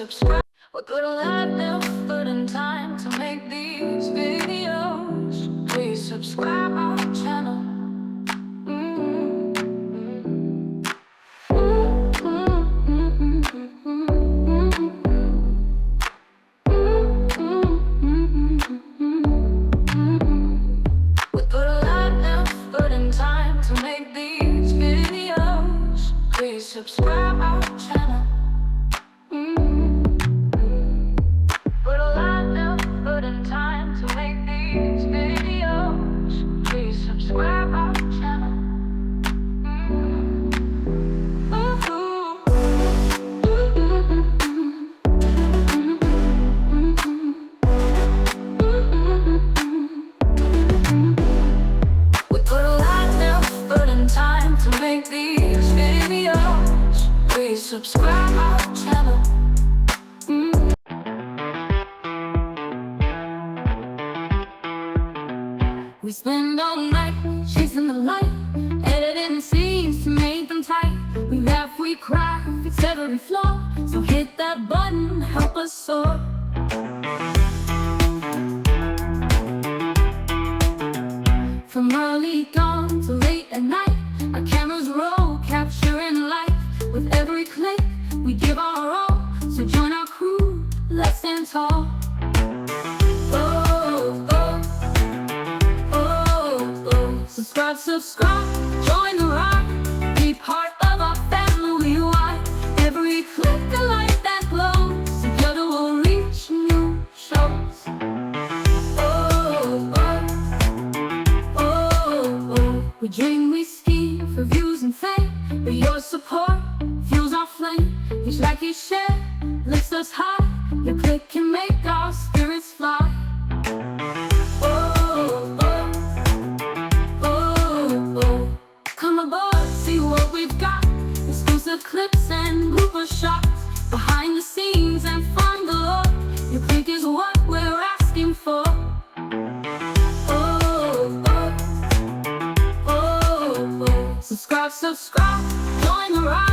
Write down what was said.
subscribe. What good will I have put in time to make these videos? Please subscribe our channel. What good will I have put in time to make these videos? Please subscribe our channel. What will I have put in time to make these videos? Please subscribe our channel. What good will I have put in time to make these videos? Please subscribe our channel. We spend all night chasing the light, editing scenes to make them tight. We laugh, we cry, fix every flaw. So hit that button, help us soar. From early dawn to late at night, our cameras roll, capturing life. With every click, we give our all. So join our crew, let's stand tall. Subscribe, subscribe, join the ride. Be part of our family wide. Every click a light that glows. Together we'll reach new shows. We dream, we scheme for views and fame, but your support fuels our flame. Each like, each share lifts us high. Your click can make our spirits fly. Come aboard, see what we've got. Exclusive clips and blooper shots, behind the scenes and fun galore. Your click is what we're asking for. Subscribe, subscribe, join the ride.